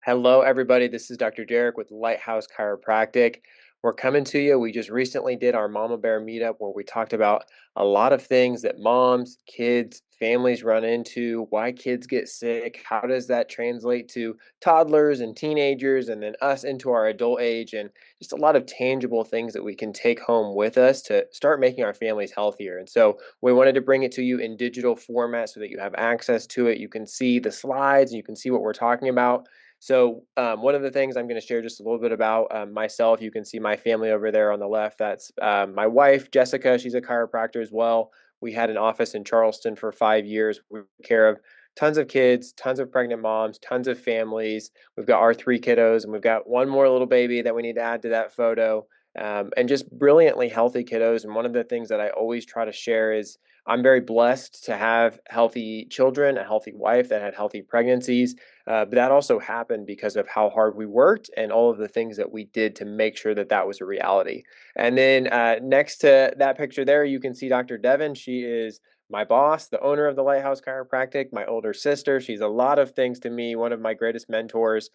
Hello, everybody. This is Dr. Derek with Lighthouse Chiropractic. We're coming to you. We just recently did our Mama Bear meetup where we talked about a lot of things that moms, kids, families run into, why kids get sick, how does that translate to toddlers and teenagers, and then us into our adult age, and just a lot of tangible things that we can take home with us to start making our families healthier. And so we wanted to bring it to you in digital format so that you have access to it. You can see the slides and you can see what we're talking about. So one of the things I'm going to share just a little bit about myself, you can see my family over there on the left. That's my wife, Jessica. She's a chiropractor as well. We had an office in Charleston for 5 years. We took care of tons of kids, tons of pregnant moms, tons of families. We've got our three kiddos, and we've got one more little baby that we need to add to that photo. And just brilliantly healthy kiddos. And one of the things that I always try to share is I'm very blessed to have healthy children, a healthy wife that had healthy pregnancies. But that also happened because of how hard we worked and all of the things that we did to make sure that that was a reality. And then next to that picture there, you can see Dr. Devon. She is my boss, the owner of the Lighthouse Chiropractic, my older sister. She's a lot of things to me, one of my greatest mentors.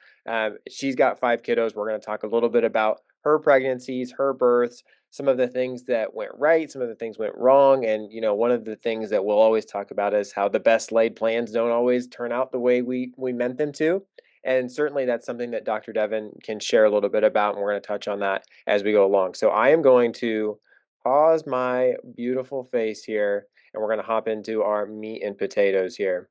She's got five kiddos. We're going to talk a little bit about her pregnancies, her births, some of the things that went right, some of the things went wrong. And, one of the things that we'll always talk about is how the best laid plans don't always turn out the way we meant them to. And certainly that's something that Dr. Devon can share a little bit about, and we're going to touch on that as we go along. So I am going to pause my beautiful face here, and we're going to hop into our meat and potatoes here.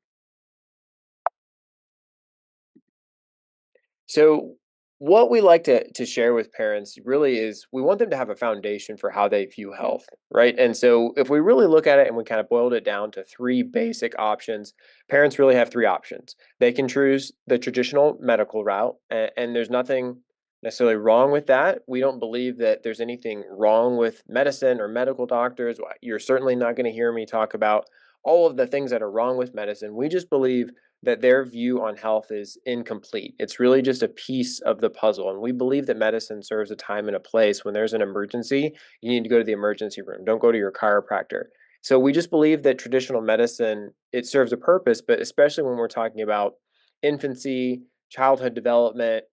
So what we like to share with parents really is we want them to have a foundation for how they view health, right? And so if we really look at it and we kind of boiled it down to three basic options, parents really have three options. They can choose the traditional medical route, and there's nothing necessarily wrong with that. We don't believe that there's anything wrong with medicine or medical doctors. You're certainly not going to hear me talk about all of the things that are wrong with medicine. We just believe that their view on health is incomplete. It's really just a piece of the puzzle. And we believe that medicine serves a time and a place. When there's an emergency, you need to go to the emergency room. Don't go to your chiropractor. So we just believe that traditional medicine, it serves a purpose, but especially when we're talking about infancy, childhood development,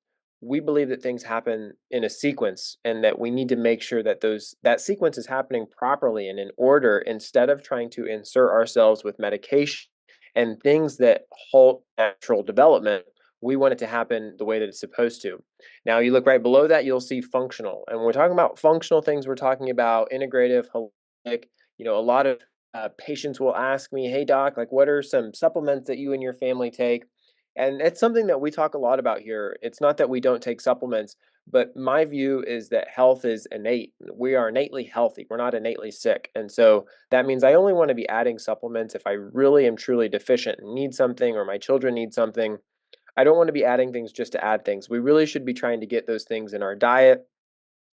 we believe that things happen in a sequence and that we need to make sure that that sequence is happening properly and in order instead of trying to insert ourselves with medication and things that halt natural development. We want it to happen the way that it's supposed to. Now, you look right below that, you'll see functional. And when we're talking about functional things, we're talking about integrative, holistic. A lot of patients will ask me, hey, doc, like, what are some supplements that you and your family take? And it's something that we talk a lot about here. It's not that we don't take supplements, but my view is that health is innate. We are innately healthy. We're not innately sick. And so that means I only want to be adding supplements if I really am truly deficient and need something or my children need something. I don't want to be adding things just to add things. We really should be trying to get those things in our diet.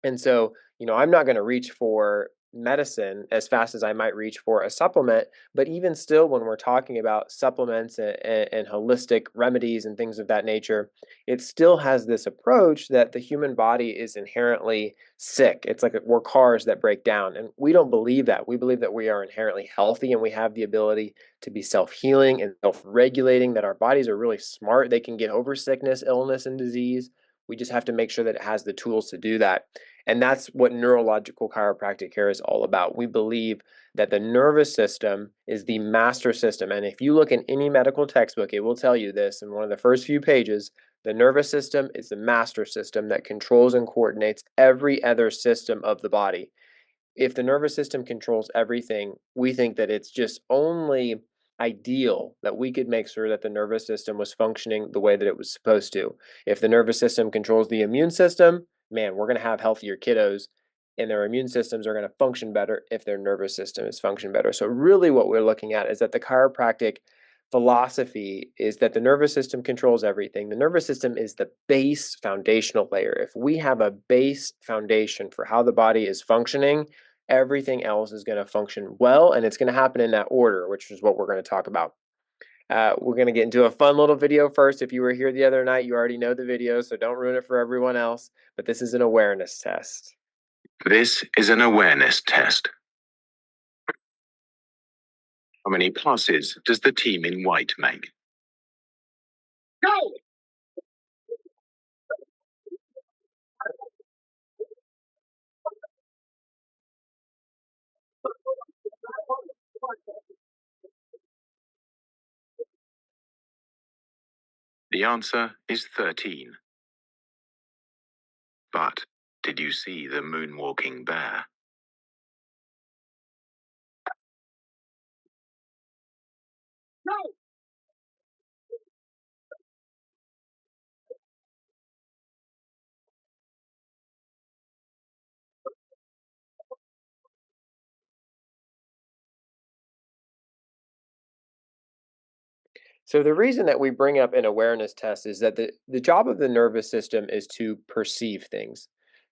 And so, I'm not going to reach for medicine as fast as I might reach for a supplement. But even still, when we're talking about supplements and holistic remedies and things of that nature, it still has this approach that the human body is inherently sick. It's like we're cars that break down. And we don't believe that. We believe that we are inherently healthy and we have the ability to be self-healing and self-regulating, that our bodies are really smart. They can get over sickness, illness, and disease. We just have to make sure that it has the tools to do that. And that's what neurological chiropractic care is all about. We believe that the nervous system is the master system. And if you look in any medical textbook, it will tell you this in one of the first few pages. The nervous system is the master system that controls and coordinates every other system of the body. If the nervous system controls everything, we think that it's just only ideal that we could make sure that the nervous system was functioning the way that it was supposed to. If the nervous system controls the immune system, man, we're going to have healthier kiddos, and their immune systems are going to function better if their nervous system is functioning better. So really what we're looking at is that the chiropractic philosophy is that the nervous system controls everything. The nervous system is the base foundational layer. If we have a base foundation for how the body is functioning, everything else is going to function well, and it's going to happen in that order, which is what we're going to talk about. We're going to get into a fun little video first. If you were here the other night, you already know the video, so don't ruin it for everyone else. But this is an awareness test. This is an awareness test. How many passes does the team in white make? Go! the answer is 13. But did you see the moonwalking bear? So the reason that we bring up an awareness test is that the job of the nervous system is to perceive things.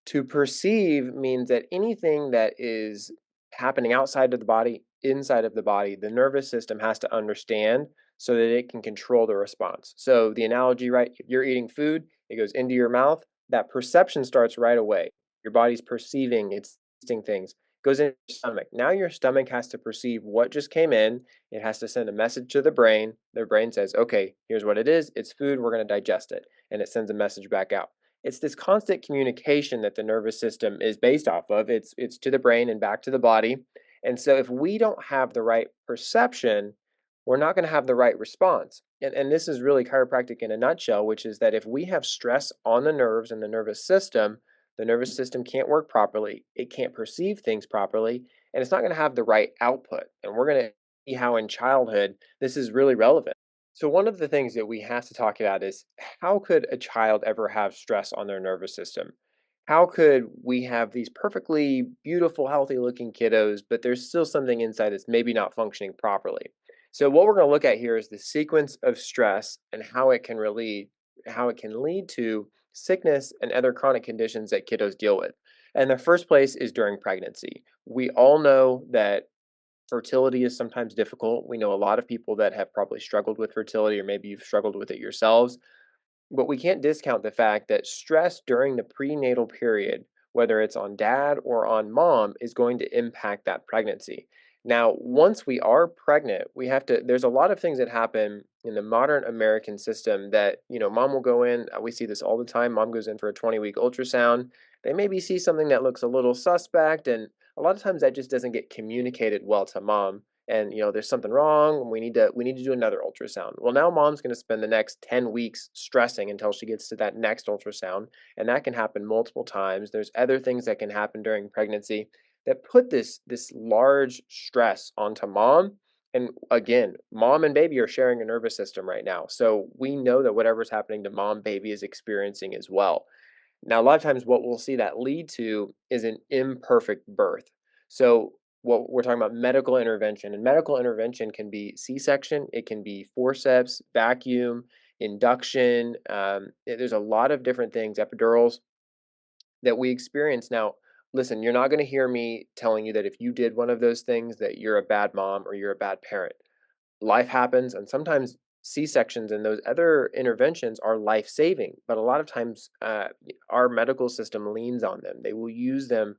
To perceive means that anything that is happening outside of the body, inside of the body, the nervous system has to understand so that it can control the response. So the analogy, right? If you're eating food, it goes into your mouth, that perception starts right away. Your body's perceiving, it's tasting things, goes into your stomach. Now your stomach has to perceive what just came in. It has to send a message to the brain. The brain says, okay, here's what it is. It's food. We're going to digest it. And it sends a message back out. It's this constant communication that the nervous system is based off of. It's to the brain and back to the body. And so if we don't have the right perception, we're not going to have the right response. And this is really chiropractic in a nutshell, which is that if we have stress on the nerves and the nervous system can't work properly. It can't perceive things properly, and it's not going to have the right output. And we're going to see how in childhood this is really relevant. So one of the things that we have to talk about is how could a child ever have stress on their nervous system? How could we have these perfectly beautiful, healthy looking kiddos, but there's still something inside that's maybe not functioning properly? So what we're going to look at here is the sequence of stress and how it can lead to sickness and other chronic conditions that kiddos deal with. And the first place is during pregnancy. We all know that fertility is sometimes difficult. We know a lot of people that have probably struggled with fertility, or maybe you've struggled with it yourselves. But we can't discount the fact that stress during the prenatal period, whether it's on dad or on mom, is going to impact that pregnancy. Now, once we are pregnant, there's a lot of things that happen in the modern American system that, mom will go in. We see this all the time. Mom goes in for a 20-week ultrasound. They maybe see something that looks a little suspect. And a lot of times that just doesn't get communicated well to mom, and there's something wrong, we need to do another ultrasound. Well, now mom's going to spend the next 10 weeks stressing until she gets to that next ultrasound, and that can happen multiple times. There's other things that can happen during pregnancy that put this large stress onto mom. And again, mom and baby are sharing a nervous system right now, so we know that whatever's happening to mom, baby is experiencing as well. Now, a lot of times what we'll see that lead to is an imperfect birth. So what we're talking about medical intervention, and medical intervention can be C-section, it can be forceps, vacuum, induction. There's a lot of different things, epidurals that we experience. Now, listen, you're not going to hear me telling you that if you did one of those things that you're a bad mom or you're a bad parent. Life happens, and sometimes C-sections and those other interventions are life-saving, but a lot of times our medical system leans on them. They will use them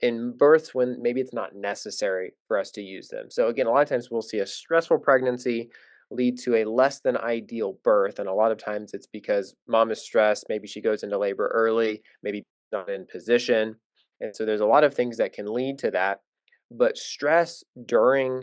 in births when maybe it's not necessary for us to use them. So again, a lot of times we'll see a stressful pregnancy lead to a less than ideal birth, and a lot of times it's because mom is stressed. Maybe she goes into labor early, maybe not in position, and so there's a lot of things that can lead to that. But stress during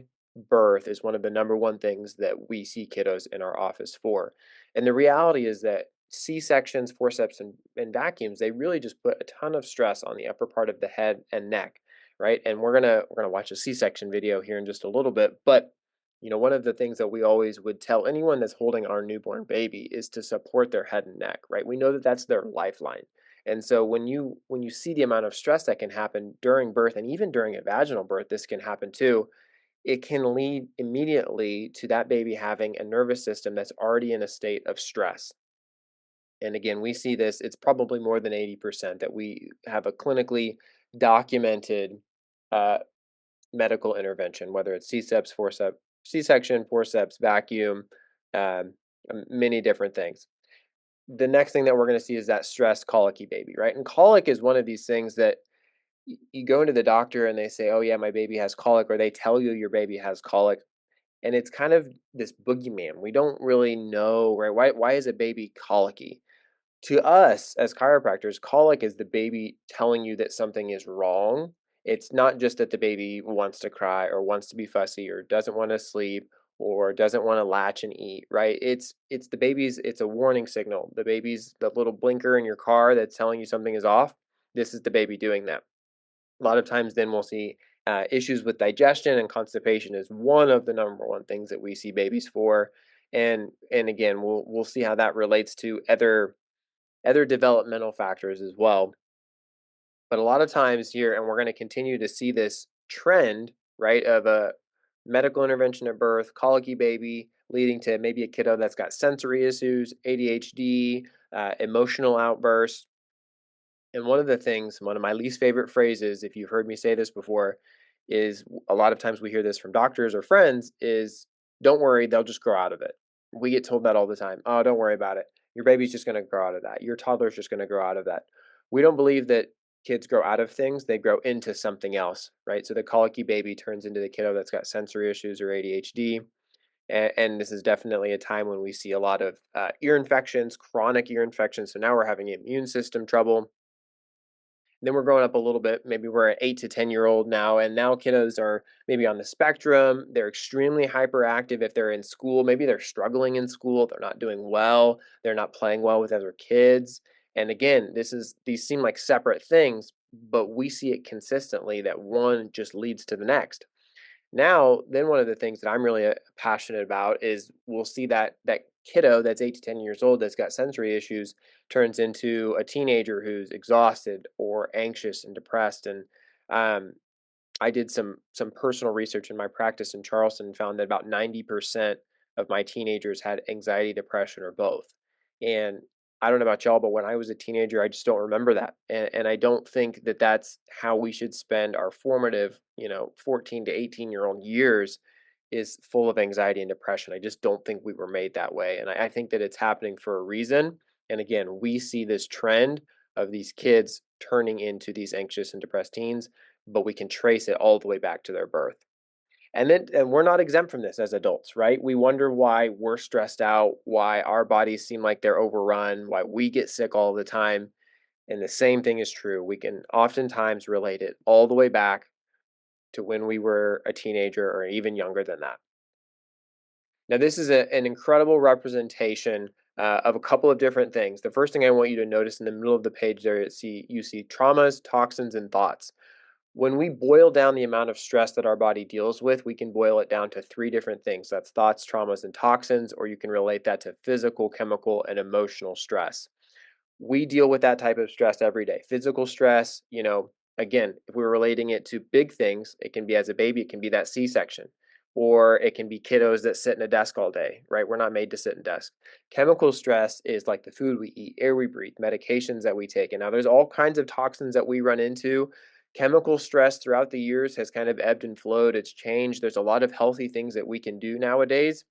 birth is one of the number one things that we see kiddos in our office for. And the reality is that C-sections, forceps, and vacuums, they really just put a ton of stress on the upper part of the head and neck, right? And we're gonna watch a C-section video here in just a little bit. But one of the things that we always would tell anyone that's holding our newborn baby is to support their head and neck, right? We know that that's their lifeline. And so when you see the amount of stress that can happen during birth, and even during a vaginal birth, this can happen too. It can lead immediately to that baby having a nervous system that's already in a state of stress. And again, we see this, it's probably more than 80% that we have a clinically documented uh, medical intervention, whether it's C-seps, forceps, C-section, forceps, vacuum, um, many different things. The next thing that we're going to see is that stressed colicky baby, right? And colic is one of these things that you go into the doctor and they say, oh yeah, my baby has colic, or they tell you your baby has colic. And it's kind of this boogeyman. We don't really know, right? Why is a baby colicky? To us as chiropractors, colic is the baby telling you that something is wrong. It's not just that the baby wants to cry or wants to be fussy or doesn't want to sleep or doesn't want to latch and eat, right? It's the baby's it's a warning signal. The baby's the little blinker in your car that's telling you something is off. This is the baby doing that. A lot of times then we'll see issues with digestion, and constipation is one of the number one things that we see babies for. And again, we'll see how that relates to other developmental factors as well. But a lot of times here, and we're going to continue to see this trend, right, of a medical intervention at birth, colicky baby, leading to maybe a kiddo that's got sensory issues, ADHD, emotional outbursts. And one of the things, one of my least favorite phrases, if you've heard me say this before, is a lot of times we hear this from doctors or friends is, don't worry, they'll just grow out of it. We get told that all the time. Oh, don't worry about it. Your baby's just going to grow out of that. Your toddler's just going to grow out of that. We don't believe that kids grow out of things, they grow into something else, right? So the colicky baby turns into the kiddo that's got sensory issues or ADHD. And this is definitely a time when we see a lot of ear infections, chronic ear infections. So now we're having immune system trouble. Then we're growing up a little bit. Maybe we're an 8 to 10-year-old now, and now kiddos are maybe on the spectrum. They're extremely hyperactive if they're in school. Maybe they're struggling in school. They're not doing well. They're not playing well with other kids. And again, these seem like separate things, but we see it consistently that one just leads to the next. Now, then one of the things that I'm really passionate about is we'll see that kiddo that's 8 to 10 years old that's got sensory issues turns into a teenager who's exhausted or anxious and depressed. And um, I did some personal research in my practice in Charleston and found that about 90% of my teenagers had anxiety, depression, or both. And I don't know about y'all, but when I was a teenager, I just don't remember that. And I don't think that that's how we should spend our formative, 14 to 18-year-old years is full of anxiety and depression. I just don't think we were made that way. And I think that it's happening for a reason. And again, we see this trend of these kids turning into these anxious and depressed teens, but we can trace it all the way back to their birth. And we're not exempt from this as adults, right? We wonder why we're stressed out, why our bodies seem like they're overrun, why we get sick all the time. And the same thing is true. We can oftentimes relate it all the way back to when we were a teenager or even younger than that. Now, this is an incredible representation of a couple of different things. The first thing I want you to notice in the middle of the page there, you see traumas, toxins, and thoughts. When we boil down the amount of stress that our body deals with, we can boil it down to three different things. That's thoughts, traumas, and toxins, or you can relate that to physical, chemical, and emotional stress. We deal with that type of stress every day. Physical stress, again, if we're relating it to big things, it can be as a baby, it can be that C-section, or it can be kiddos that sit in a desk all day, right? We're not made to sit in desk. Chemical stress is like the food we eat, air we breathe, medications that we take. And now there's all kinds of toxins that we run into. Chemical stress throughout the years has kind of ebbed and flowed. It's changed. There's a lot of healthy things that we can do nowadays,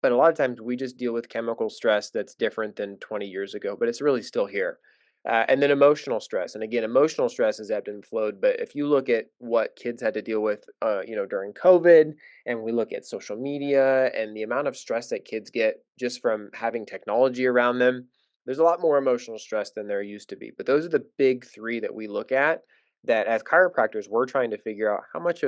but a lot of times we just deal with chemical stress that's different than 20 years ago, but it's really still here. And then emotional stress. And again, emotional stress has ebbed and flowed. But if you look at what kids had to deal with, during COVID, and we look at social media and the amount of stress that kids get just from having technology around them, there's a lot more emotional stress than there used to be. But those are the big three that we look at that as chiropractors, we're trying to figure out how much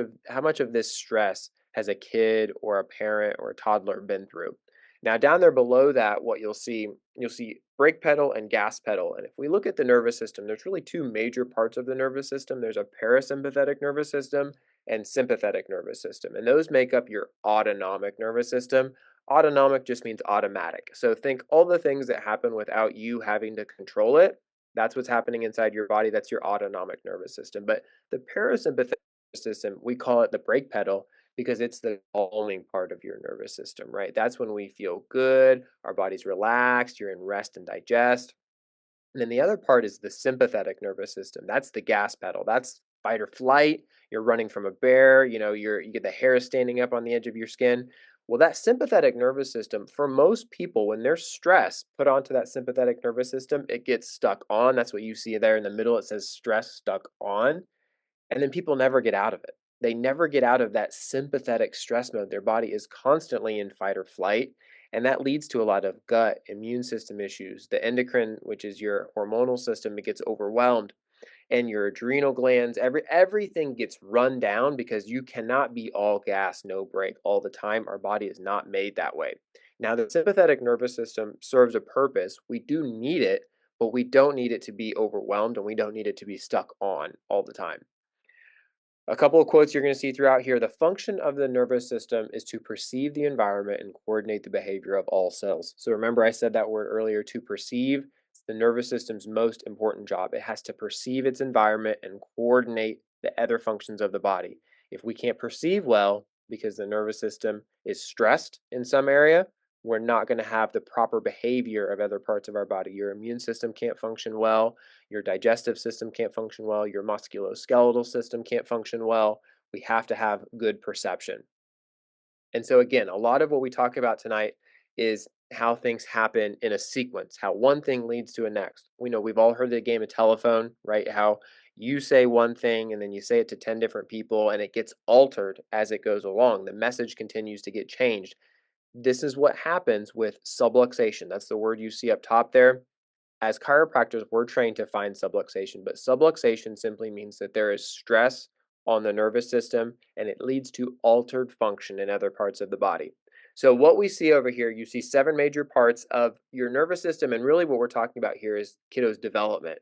of this stress has a kid or a parent or a toddler been through. Now, down there below that, what you'll see brake pedal and gas pedal. And if we look at the nervous system, there's really two major parts of the nervous system. There's a parasympathetic nervous system and sympathetic nervous system. And those make up your autonomic nervous system. Autonomic just means automatic. So think all the things that happen without you having to control it. That's what's happening inside your body. That's your autonomic nervous system. But the parasympathetic system, we call it the brake pedal because it's the calming part of your nervous system, right? That's when we feel good, our body's relaxed, you're in rest and digest. And then the other part is the sympathetic nervous system. That's the gas pedal. That's fight or flight. You're running from a bear, you get the hair standing up on the edge of your skin. Well, that sympathetic nervous system, for most people, when they're stressed, put onto that sympathetic nervous system, it gets stuck on. That's what you see there in the middle. It says stress stuck on. And then people never get out of it. They never get out of that sympathetic stress mode. Their body is constantly in fight or flight. And that leads to a lot of gut, immune system issues. The endocrine, which is your hormonal system, it gets overwhelmed. and your adrenal glands, everything gets run down because you cannot be all gas, no brake all the time. Our body is not made that way. Now, the sympathetic nervous system serves a purpose. We do need it, but we don't need it to be overwhelmed and we don't need it to be stuck on all the time. A couple of quotes you're going to see throughout here. The function of the nervous system is to perceive the environment and coordinate the behavior of all cells. So remember, I said that word earlier, to perceive. It's the nervous system's most important job. It has to perceive its environment and coordinate the other functions of the body. If we can't perceive well, because the nervous system is stressed in some area, we're not going to have the proper behavior of other parts of our body. Your immune system can't function well, your digestive system can't function well, your musculoskeletal system can't function well. We have to have good perception. And so, again, a lot of what we talk about tonight is how things happen in a sequence, how one thing leads to a next. We know we've all heard the game of telephone, right? How you say one thing and then you say it to 10 different people and it gets altered as it goes along. The message continues to get changed. This is what happens with subluxation. That's the word you see up top there. As chiropractors, we're trained to find subluxation, but subluxation simply means that there is stress on the nervous system and it leads to altered function in other parts of the body. So, what we see over here, you see seven major parts of your nervous system, and really what we're talking about here is kiddos' development.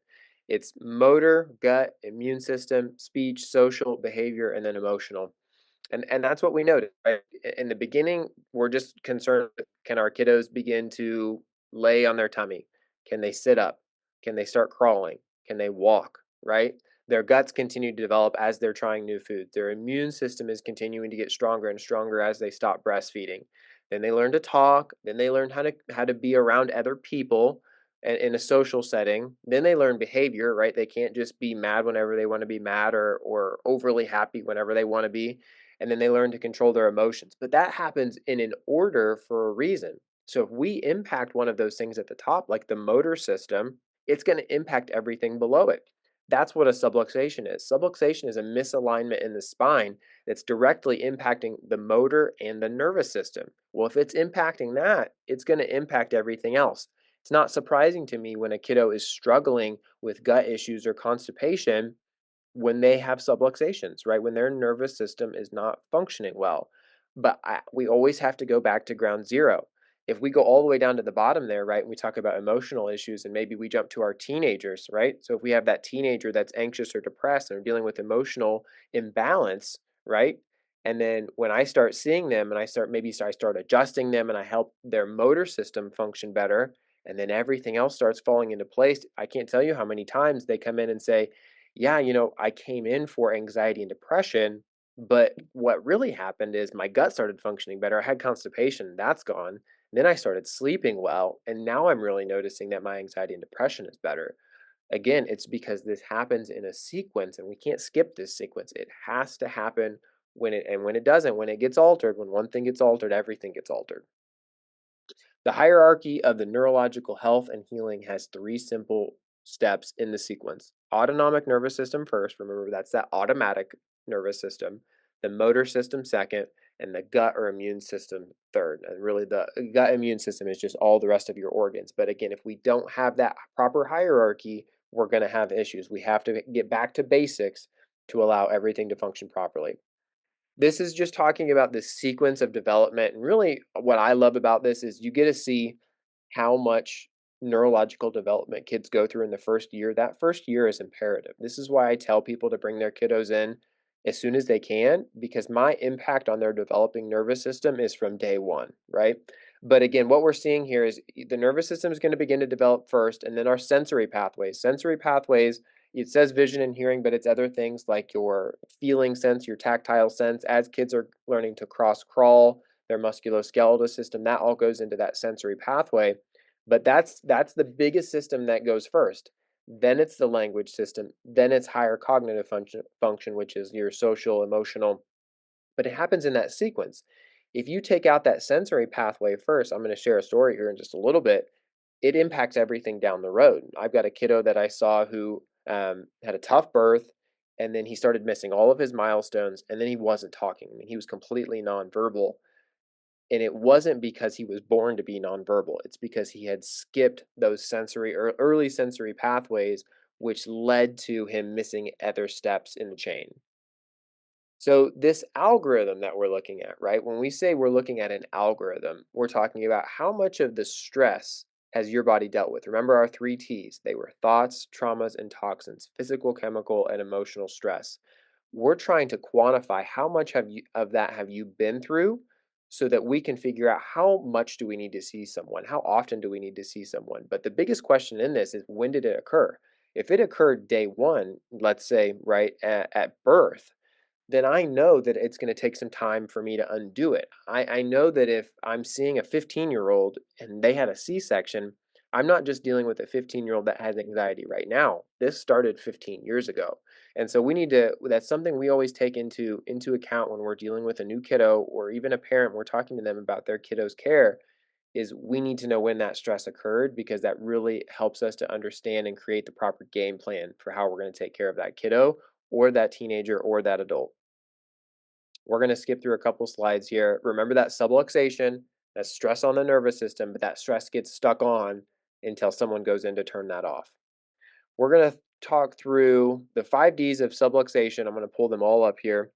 It's motor, gut, immune system, speech, social, behavior, and then emotional. And that's what we noticed, right? In the beginning, we're just concerned with, can our kiddos begin to lay on their tummy? Can they sit up? Can they start crawling? Can they walk, right? Their guts continue to develop as they're trying new foods. Their immune system is continuing to get stronger and stronger as they stop breastfeeding. Then they learn to talk, then they learn how to be around other people in a social setting. Then they learn behavior, right? They can't just be mad whenever they want to be mad or overly happy whenever they want to be, and then they learn to control their emotions. But that happens in an order for a reason. So if we impact one of those things at the top, like the motor system, it's going to impact everything below it. That's what a subluxation is. Subluxation is a misalignment in the spine that's directly impacting the motor and the nervous system. Well, if it's impacting that, it's going to impact everything else. It's not surprising to me when a kiddo is struggling with gut issues or constipation when they have subluxations, right? When their nervous system is not functioning well. But we always have to go back to ground zero. If we go all the way down to the bottom there, right, and we talk about emotional issues and maybe we jump to our teenagers, right? So if we have that teenager that's anxious or depressed and are dealing with emotional imbalance, right? And then when I start seeing them and I start adjusting them and I help their motor system function better, and then everything else starts falling into place. I can't tell you how many times they come in and say, yeah, I came in for anxiety and depression, but what really happened is my gut started functioning better. I had constipation, that's gone. Then I started sleeping well, and now I'm really noticing that my anxiety and depression is better. Again, it's because this happens in a sequence, and we can't skip this sequence. It has to happen when it doesn't, when it gets altered, when one thing gets altered, everything gets altered. The hierarchy of the neurological health and healing has three simple steps in the sequence. Autonomic nervous system first, remember that's that automatic nervous system, the motor system second, and the gut or immune system third. And really, the gut immune system is just all the rest of your organs. But again, if we don't have that proper hierarchy, we're going to have issues. We have to get back to basics to allow everything to function properly. This is just talking about the sequence of development, and really what I love about this is you get to see how much neurological development kids go through in the first year. That first year is imperative. This is why I tell people to bring their kiddos in as soon as they can, because my impact on their developing nervous system is from day one, right? But again, what we're seeing here is the nervous system is going to begin to develop first, and then our sensory pathways. Sensory pathways, it says vision and hearing, but it's other things like your feeling sense, your tactile sense. As kids are learning to cross crawl, their musculoskeletal system, that all goes into that sensory pathway. But that's the biggest system that goes first. Then it's the language system. Then it's higher cognitive function, which is your social, emotional. But it happens in that sequence. If you take out that sensory pathway first, I'm going to share a story here in just a little bit. It impacts everything down the road. I've got a kiddo that I saw who had a tough birth, and then he started missing all of his milestones, and then he wasn't talking. I mean, he was completely nonverbal. And it wasn't because he was born to be nonverbal. It's because he had skipped those sensory or early sensory pathways which led to him missing other steps in the chain. So, this algorithm that we're looking at, right? When we say we're looking at an algorithm, we're talking about how much of the stress has your body dealt with. Remember our three T's. They were thoughts, traumas, and toxins, physical, chemical, and emotional stress. We're trying to quantify how much of that have you been through so that we can figure out how much do we need to see someone? How often do we need to see someone? But the biggest question in this is, when did it occur? If it occurred day one, let's say, right at birth, then I know that it's going to take some time for me to undo it. I know that if I'm seeing a 15-year-old and they had a C-section, I'm not just dealing with a 15-year-old that has anxiety right now. This started 15 years ago. And so we need to, that's something we always take into account when we're dealing with a new kiddo or even a parent, we're talking to them about their kiddo's care, is we need to know when that stress occurred, because that really helps us to understand and create the proper game plan for how we're going to take care of that kiddo or that teenager or that adult. We're going to skip through a couple slides here. Remember that subluxation, that's stress on the nervous system, but that stress gets stuck on until someone goes in to turn that off. We're going to talk through the 5 Ds of subluxation. I'm going to pull them all up here.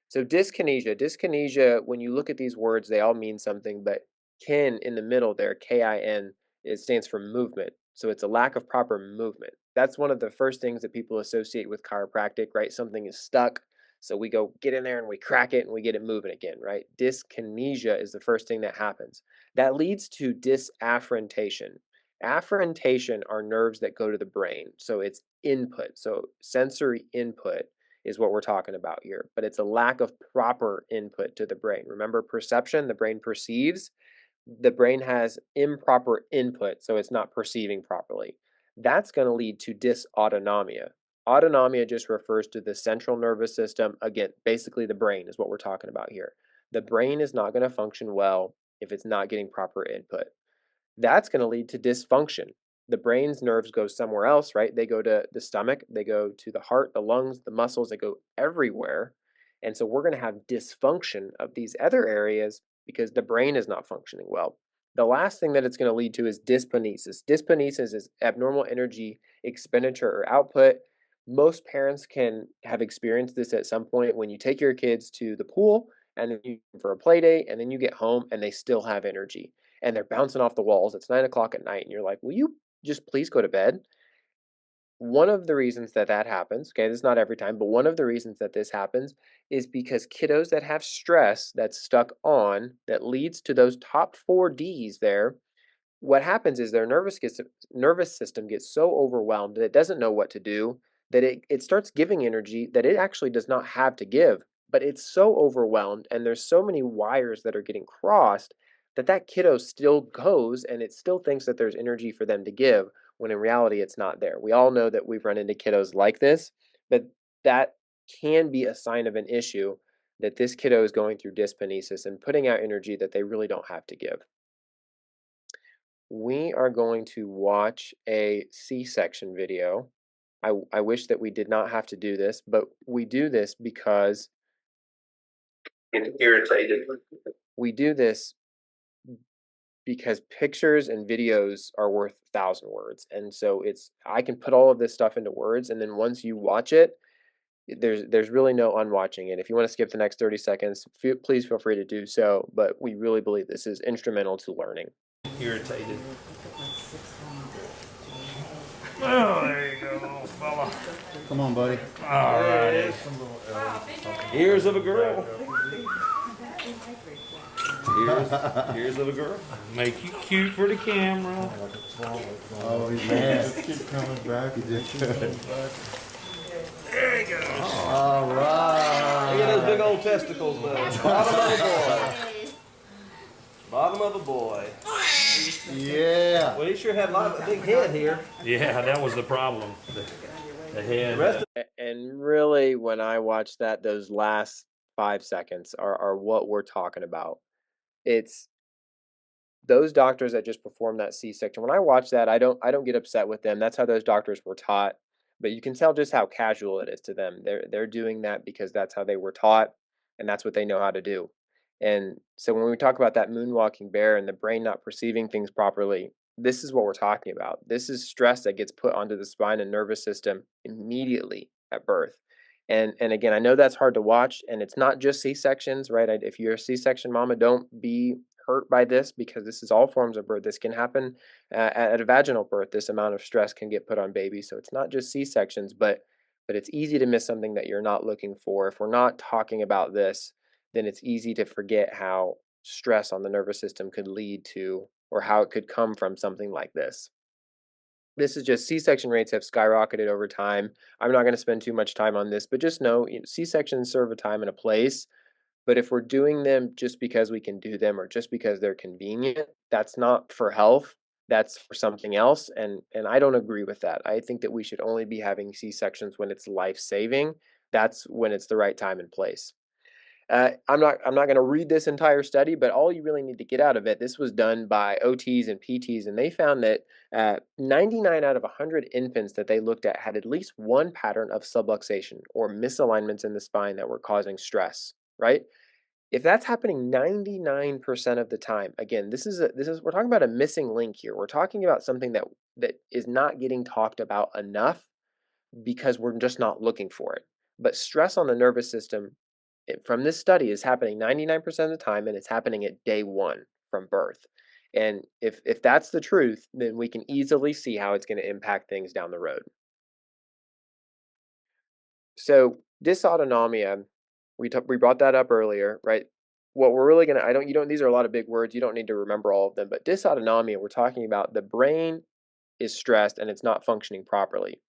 So dyskinesia, when you look at these words, they all mean something, but kin in the middle there, KIN, it stands for movement. So it's a lack of proper movement. That's one of the first things that people associate with chiropractic, right? Something is stuck. So we go get in there and we crack it and we get it moving again, right? Dyskinesia is the first thing that happens. That leads to disafferentation. Afferentation are nerves that go to the brain. So it's input. So sensory input is what we're talking about here, but it's a lack of proper input to the brain. Remember perception, the brain perceives, the brain has improper input, so it's not perceiving properly. That's going to lead to dysautonomia. Autonomia just refers to the central nervous system. Again, basically the brain is what we're talking about here. The brain is not going to function well if it's not getting proper input. That's going to lead to dysfunction. The brain's nerves go somewhere else, right? They go to the stomach, they go to the heart, the lungs, the muscles, they go everywhere. And so we're going to have dysfunction of these other areas because the brain is not functioning well. The last thing that it's going to lead to is dyskinesis. Dyskinesis is abnormal energy expenditure or output. Most parents can have experienced this at some point when you take your kids to the pool and then you for a play date and then you get home and they still have energy and they're bouncing off the walls. It's 9 o'clock at night, and you're like, will you just please go to bed? One of the reasons that that happens, okay, this is not every time, but one of the reasons that this happens is because kiddos that have stress that's stuck on, that leads to those top 4 Ds there, what happens is their nervous system gets so overwhelmed that it doesn't know what to do, that it starts giving energy that it actually does not have to give, but it's so overwhelmed and there's so many wires that are getting crossed that that kiddo still goes and it still thinks that there's energy for them to give, when in reality it's not there. We all know that we've run into kiddos like this, but that can be a sign of an issue, that this kiddo is going through dyskinesis and putting out energy that they really don't have to give. We are going to watch a C-section video. I wish that we did not have to do this, but we do this because Irritated. we do this because pictures and videos are worth 1,000 words. And so I can put all of this stuff into words, and then once you watch it, there's really no unwatching it. If you want to skip the next 30 seconds, please feel free to do so, but we really believe this is instrumental to learning. Irritated. Oh, there you go, little fella. Come on, buddy. All right. Ears of a girl. Ears of a girl. Make you cute for the camera. Oh, man. Keep coming back. You did good. There he goes. All right. Look at those big old testicles, though. Bottom of a boy. Bottom of a boy. Yeah. Well, he sure had a big head here. Yeah, that was the problem. The head. And really, when I watch that, those last 5 seconds are what we're talking about. It's those doctors that just perform that C-section. When I watch that, I don't get upset with them. That's how those doctors were taught. But you can tell just how casual it is to them. They're doing that because that's how they were taught, and that's what they know how to do. And so when we talk about that moonwalking bear and the brain not perceiving things properly, this is what we're talking about. This is stress that gets put onto the spine and nervous system immediately at birth. And again, I know that's hard to watch, and it's not just C-sections, right? If you're a C-section mama, don't be hurt by this, because this is all forms of birth. This can happen at a vaginal birth. This amount of stress can get put on babies, so it's not just C-sections, but it's easy to miss something that you're not looking for. If we're not talking about this, then it's easy to forget how stress on the nervous system could lead to, or how it could come from something like this. This is just C-section rates have skyrocketed over time. I'm not going to spend too much time on this, but just know, C-sections serve a time and a place. But if we're doing them just because we can do them, or just because they're convenient, that's not for health. That's for something else. And I don't agree with that. I think that we should only be having C-sections when it's life-saving. That's when it's the right time and place. I'm not going to read this entire study, but all you really need to get out of it, this was done by OTs and PTs, and they found that 99 out of 100 infants that they looked at had at least one pattern of subluxation or misalignments in the spine that were causing stress, right? If that's happening 99% of the time, again, this is we're talking about a missing link here. We're talking about something that is not getting talked about enough, because we're just not looking for it. But stress on the nervous system, from this study, is happening 99% of the time, and it's happening at day one from birth. And if that's the truth, then we can easily see how it's going to impact things down the road. So dysautonomia, we brought that up earlier, right? What we're really gonna, I don't, you don't, these are a lot of big words. You don't need to remember all of them, but dysautonomia, we're talking about the brain is stressed and it's not functioning properly.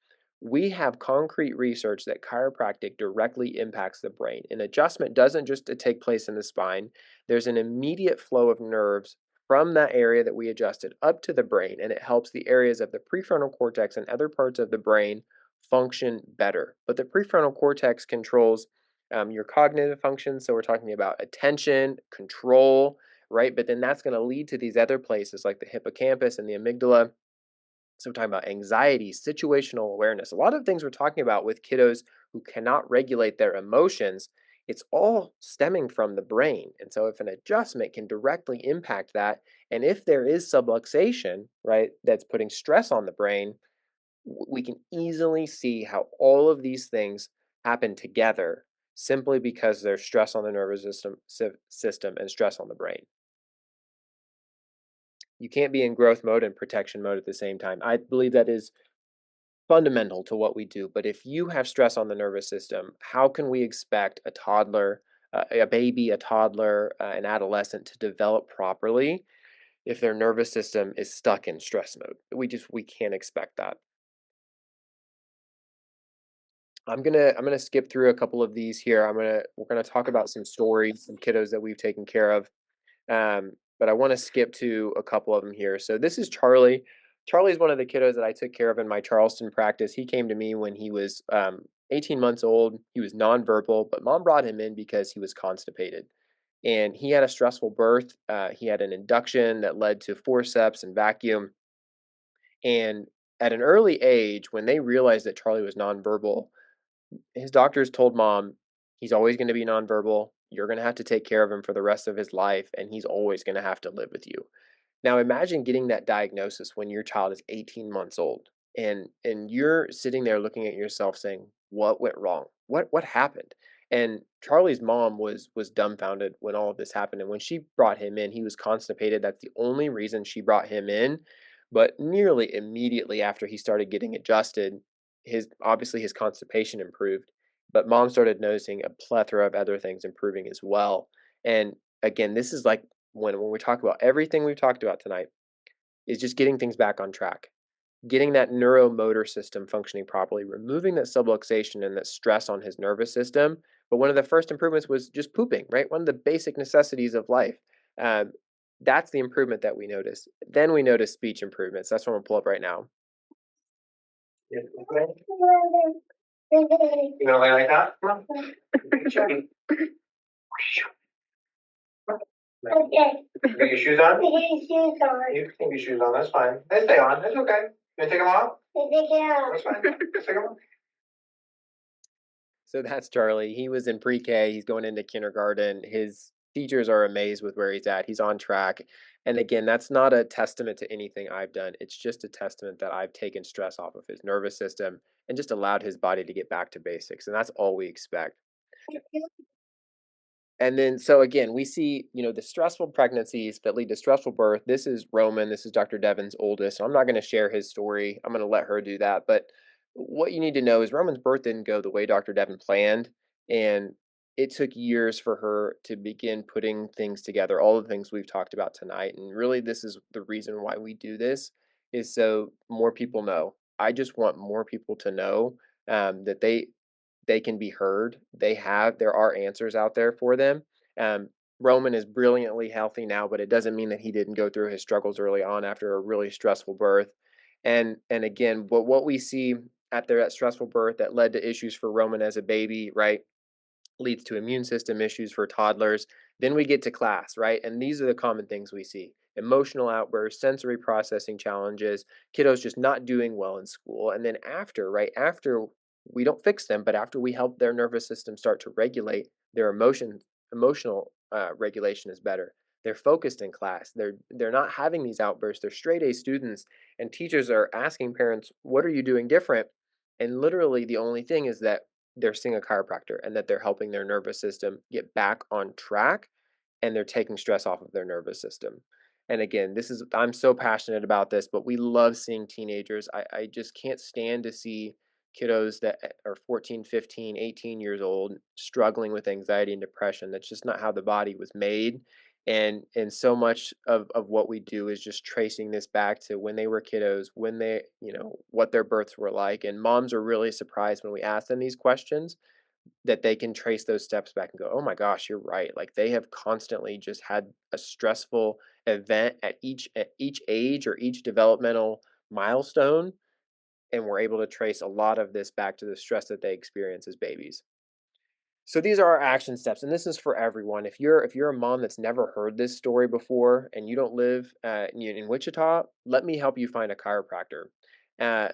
We have concrete research that chiropractic directly impacts the brain. An adjustment doesn't just take place in the spine, there's an immediate flow of nerves from that area that we adjusted up to the brain, and it helps the areas of the prefrontal cortex and other parts of the brain function better. But the prefrontal cortex controls your cognitive functions. So we're talking about attention, control, right? But then that's going to lead to these other places like the hippocampus and the amygdala. So we're talking about anxiety, situational awareness, a lot of things we're talking about with kiddos who cannot regulate their emotions. It's all stemming from the brain. And so if an adjustment can directly impact that, and if there is subluxation, right, that's putting stress on the brain, we can easily see how all of these things happen together simply because there's stress on the nervous system and stress on the brain. You can't be in growth mode and protection mode at the same time. I believe that is fundamental to what we do. But if you have stress on the nervous system, how can we expect a toddler, a baby, a toddler, an adolescent to develop properly if their nervous system is stuck in stress mode? We can't expect that. I'm gonna skip through a couple of these here. We're gonna talk about some stories, some kiddos that we've taken care of. But I want to skip to a couple of them here. So this is Charlie. Charlie's one of the kiddos that I took care of in my Charleston practice. He came to me when he was 18 months old. He was nonverbal, but mom brought him in because he was constipated. And he had a stressful birth. He had an induction that led to forceps and vacuum. And at an early age, when they realized that Charlie was nonverbal, his doctors told mom, he's always going to be nonverbal. You're going to have to take care of him for the rest of his life, and he's always going to have to live with you. Now imagine getting that diagnosis when your child is 18 months old, and you're sitting there looking at yourself saying, "What went wrong? What happened?" And Charlie's mom was dumbfounded when all of this happened. And when she brought him in, he was constipated. That's the only reason she brought him in. But nearly immediately after he started getting adjusted, his constipation improved. But mom started noticing a plethora of other things improving as well. And again, this is like when we talk about everything we've talked about tonight, is just getting things back on track, getting that neuromotor system functioning properly, removing that subluxation and that stress on his nervous system. But one of the first improvements was just pooping, right? One of the basic necessities of life. Um, that's the improvement that we notice. Then we notice speech improvements. That's what I'm gonna pull up right now. You gonna lay like that? Come on. Okay. Put your shoes on? Put your shoes on. You can take your shoes on, that's fine. They stay on, that's okay. You wanna take them off? Take them off. That's fine. Just take them off. So that's Charlie. He was in pre-K. He's going into kindergarten. His teachers are amazed with where he's at. He's on track. And again, that's not a testament to anything I've done. It's just a testament that I've taken stress off of his nervous system and just allowed his body to get back to basics. And that's all we expect. And then, so again, we see, the stressful pregnancies that lead to stressful birth. This is Roman. This is Dr. Devon's oldest. So I'm not going to share his story. I'm going to let her do that. But what you need to know is Roman's birth didn't go the way Dr. Devon planned. And it took years for her to begin putting things together, all the things we've talked about tonight. And really, this is the reason why we do this, is so more people know. I just want more people to know that they can be heard. There are answers out there for them. Um, Roman is brilliantly healthy now, but it doesn't mean that he didn't go through his struggles early on after a really stressful birth. And again, what we see after that stressful birth that led to issues for Roman as a baby, right? Leads to immune system issues for toddlers. Then we get to class, right? And these are the common things we see: emotional outbursts, sensory processing challenges, kiddos just not doing well in school. And then after, right? After we don't fix them, but after we help their nervous system start to regulate, their emotional regulation is better. They're focused in class. They're not having these outbursts. They're straight A students, and teachers are asking parents, "What are you doing different?" And literally, the only thing is that they're seeing a chiropractor and that they're helping their nervous system get back on track, and they're taking stress off of their nervous system. And again, I'm so passionate about this, but we love seeing teenagers. I just can't stand to see kiddos that are 14, 15, 18 years old struggling with anxiety and depression. That's just not how the body was made. And so much of what we do is just tracing this back to when they were kiddos, when they, what their births were like. And moms are really surprised when we ask them these questions, that they can trace those steps back and go, "Oh my gosh, you're right." Like, they have constantly just had a stressful event at each age or each developmental milestone, and we're able to trace a lot of this back to the stress that they experience as babies. So these are our action steps, and this is for everyone. If you're a mom that's never heard this story before and you don't live in Wichita, let me help you find a chiropractor,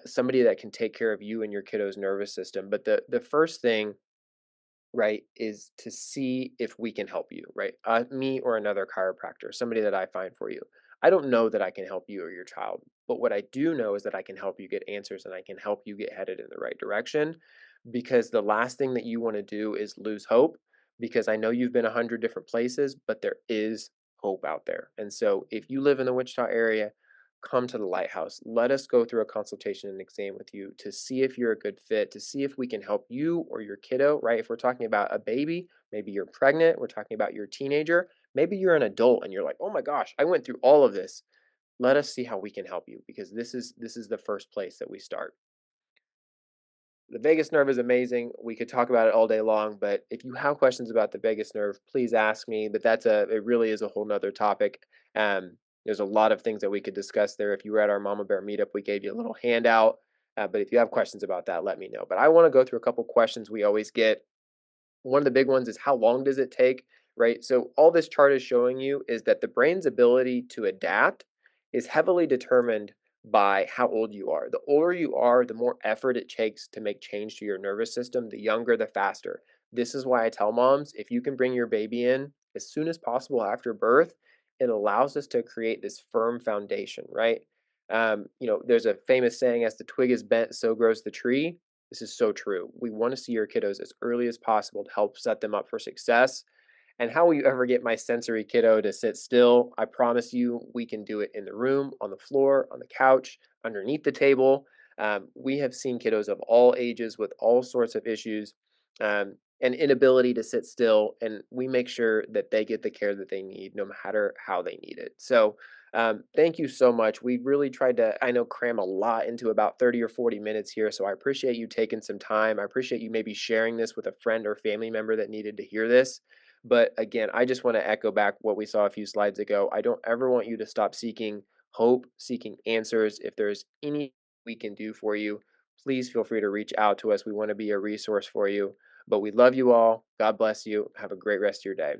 somebody that can take care of you and your kiddo's nervous system. But the first thing, right, is to see if we can help you, right? Me or another chiropractor, somebody that I find for you. I don't know that I can help you or your child, but what I do know is that I can help you get answers and I can help you get headed in the right direction, because the last thing that you want to do is lose hope, because I know you've been 100 different places, but there is hope out there. And so if you live in the Wichita area, come to the lighthouse. Let us go through a consultation and exam with you to see if you're a good fit, to see if we can help you or your kiddo, right? If we're talking about a baby, maybe you're pregnant, we're talking about your teenager, maybe you're an adult and you're like, "Oh my gosh, I went through all of this." Let us see how we can help you, because this is the first place that we start. The vagus nerve is amazing. We could talk about it all day long, but if you have questions about the vagus nerve, please ask me. But it really is a whole nother topic. There's a lot of things that we could discuss there. If you were at our Mama Bear meetup, we gave you a little handout. But if you have questions about that, let me know. But I want to go through a couple questions we always get. One of the big ones is, how long does it take, right? So all this chart is showing you is that the brain's ability to adapt is heavily determined by how old you are. The older you are, the more effort it takes to make change to your nervous system. The younger, the faster. This is why I tell moms, if you can bring your baby in as soon as possible after birth, it allows us to create this firm foundation, right? There's a famous saying, "As the twig is bent, so grows the tree." This is so true. We want to see your kiddos as early as possible to help set them up for success. And how will you ever get my sensory kiddo to sit still? I promise you, we can do it in the room, on the floor, on the couch, underneath the table. We have seen kiddos of all ages with all sorts of issues, and inability to sit still, and we make sure that they get the care that they need, no matter how they need it. So, thank you so much. We really tried to, I know, cram a lot into about 30 or 40 minutes here. So I appreciate you taking some time. I appreciate you maybe sharing this with a friend or family member that needed to hear this. But again, I just want to echo back what we saw a few slides ago. I don't ever want you to stop seeking hope, seeking answers. If there's any we can do for you, please feel free to reach out to us. We want to be a resource for you. But we love you all. God bless you. Have a great rest of your day.